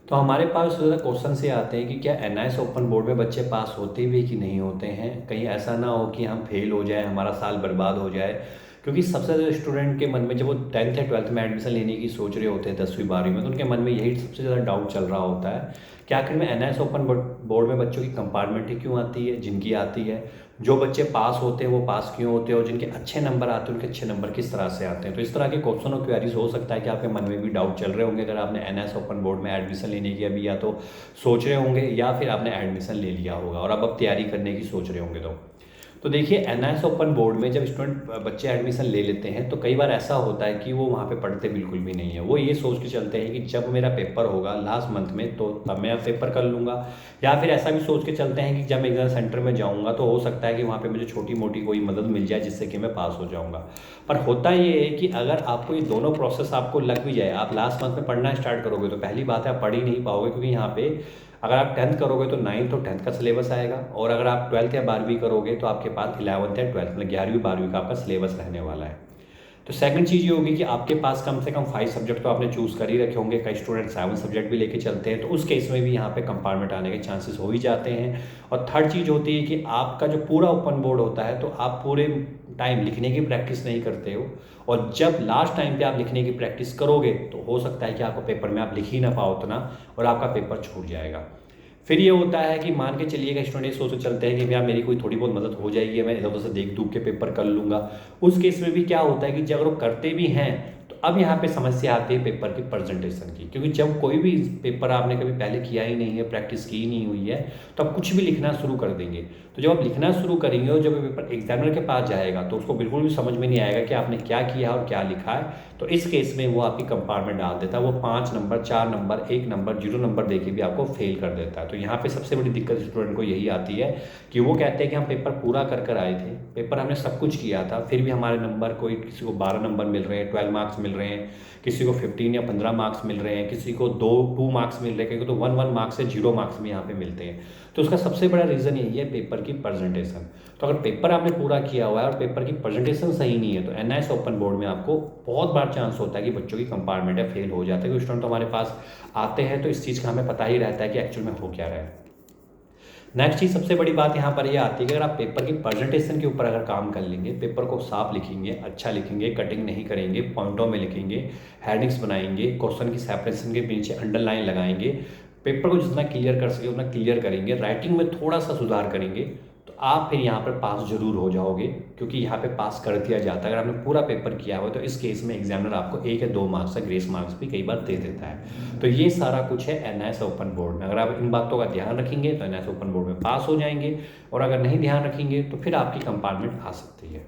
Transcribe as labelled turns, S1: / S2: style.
S1: तो हमारे पास ज़्यादा क्वेश्चन से आते हैं कि क्या एनआईएस ओपन बोर्ड में बच्चे पास होते भी कि नहीं होते हैं, कहीं ऐसा ना हो कि हम फेल हो जाए, हमारा साल बर्बाद हो जाए। क्योंकि सबसे ज़्यादा स्टूडेंट के मन में जब वो 10th या 12th में एडमिशन लेने की सोच रहे होते हैं 10वीं 12वीं में, तो उनके मन में यही सबसे ज़्यादा डाउट चल रहा होता है कि आखिर में एनआईएस ओपन बोर्ड में बच्चों की कंपार्टमेंट ही क्यों आती है, जिनकी आती है। जो बच्चे पास होते हैं वो पास क्यों होते हैं, और जिनके अच्छे नंबर आते हैं उनके अच्छे नंबर किस तरह से आते हैं। तो इस तरह के क्वेश्चन और क्वेरीज हो सकता है कि आपके मन में भी डाउट चल रहे होंगे अगर आपने एनआईएस ओपन बोर्ड में एडमिशन लेने की अभी या तो सोच रहे होंगे या फिर आपने एडमिशन ले लिया होगा और अब तैयारी करने की सोच रहे होंगे। तो देखिए, एनआईएस ओपन बोर्ड में जब स्टूडेंट बच्चे एडमिशन ले लेते हैं तो कई बार ऐसा होता है कि वो वहाँ पे पढ़ते बिल्कुल भी नहीं है। वो ये सोच के चलते हैं कि जब मेरा पेपर होगा लास्ट मंथ में तो तब मैं पेपर कर लूँगा, या फिर ऐसा भी सोच के चलते हैं कि जब एग्जाम सेंटर में जाऊँगा तो हो सकता है कि वहाँ पे मुझे छोटी मोटी कोई मदद मिल जाए जिससे कि मैं पास हो जाऊँगा। पर होता ये है कि अगर आपको ये दोनों प्रोसेस आपको लग भी जाए, आप लास्ट मंथ में पढ़ना स्टार्ट करोगे तो पहली बात है आप पढ़ ही नहीं पाओगे, क्योंकि यहाँ पे अगर आप 10th करोगे तो 9th और 10th का सिलेबस आएगा, और अगर आप 12th या 12वीं करोगे तो आपके पास 11th या 12th मतलब 11वीं 12वीं का आपका सिलेबस रहने वाला है। तो सेकंड चीज़ ये होगी कि आपके पास कम से कम 5 सब्जेक्ट तो आपने चूज़ कर ही रखे होंगे। कई स्टूडेंट 7 सब्जेक्ट भी लेके चलते हैं, तो उस केस में भी यहाँ पे कंपार्टमेंट आने के चांसेस हो ही जाते हैं। और थर्ड चीज़ होती है कि आपका जो पूरा ओपन बोर्ड होता है तो आप पूरे टाइम लिखने की प्रैक्टिस नहीं करते हो, और जब लास्ट टाइम पे आप लिखने की प्रैक्टिस करोगे तो हो सकता है कि आपको पेपर में आप लिख ही ना पाओ उतना, और आपका पेपर छूट जाएगा। फिर ये होता है कि मान के चलिएगा स्टूडेंट सोच के चलते हैं कि भैया मेरी कोई थोड़ी बहुत मदद हो जाएगी, मैं इधर उधर से देख दूख के पेपर कर लूँगा। उस केस में भी क्या होता है कि जब वो करते भी हैं तो अब यहाँ पे समस्या आती है पेपर की प्रेजेंटेशन की, क्योंकि जब कोई भी पेपर आपने कभी पहले किया ही नहीं है, प्रैक्टिस की ही नहीं हुई है, तो आप कुछ भी लिखना शुरू कर देंगे। तो जब आप लिखना शुरू करेंगे और जब पेपर एग्जामिनर के पास जाएगा तो उसको बिल्कुल भी समझ में नहीं आएगा कि आपने क्या किया और क्या लिखा है। तो इस केस में वो आपकी कंपार्टमेंट डाल देता है, वो 5 नंबर 4 नंबर 1 नंबर 0 नंबर दे के भी आपको फेल कर देता है। तो यहाँ पे सबसे बड़ी दिक्कत स्टूडेंट को यही आती है कि वो कहते हैं कि हम पेपर पूरा कर कर आए थे, पेपर हमने सब कुछ किया था, फिर भी हमारे नंबर कोई किसी को 12 नंबर मिल रहे हैं, 12 मार्क्स मिल रहे हैं, किसी को 15 या 15 मार्क्स मिल रहे हैं, किसी को 2 मार्क्स मिल रहे हैं, किसी को तो 1 मार्क्स से 0 मार्क्स भी यहाँ पे मिलते हैं। तो उसका सबसे बड़ा रीज़न यही है पेपर की प्रेजेंटेशन। तो अगर पेपर आपने पूरा किया हुआ है और पेपर की प्रेजेंटेशन सही नहीं है तो एनआईएस ओपन बोर्ड में आपको बहुत बार चांस होता है कि बच्चों की कंपार्टमेंट है फेल हो जाते हैं। क्योंकि स्टूडेंट तो हमारे पास आते हैं तो इस चीज़ का हमें पता ही रहता है कि एक्चुअल में हो क्या रहा है। नेक्स्ट चीज़ सबसे बड़ी बात यहाँ पर ये आती है कि अगर आप पेपर की प्रेजेंटेशन के ऊपर अगर काम कर लेंगे, पेपर को साफ लिखेंगे, अच्छा लिखेंगे, कटिंग नहीं करेंगे, पॉइंटों में लिखेंगे, हेडिंग्स बनाएंगे, क्वेश्चन की सेपरेशन के नीचे अंडरलाइन लगाएंगे, पेपर को जितना क्लियर कर सके उतना क्लियर करेंगे, राइटिंग में थोड़ा सा सुधार करेंगे, तो आप फिर यहाँ पर पास जरूर हो जाओगे। क्योंकि यहाँ पे पास कर दिया जाता है अगर आपने पूरा पेपर किया हुआ, तो इस केस में एग्जामिनर आपको 1 या 2 मार्क्स का ग्रेस मार्क्स भी कई बार दे देता है। तो ये सारा कुछ है एनआईएस ओपन बोर्ड में। अगर आप इन बातों का ध्यान रखेंगे तो एनआईएस ओपन बोर्ड में पास हो जाएंगे, और अगर नहीं ध्यान रखेंगे तो फिर आपकी कंपार्टमेंट आ सकती है।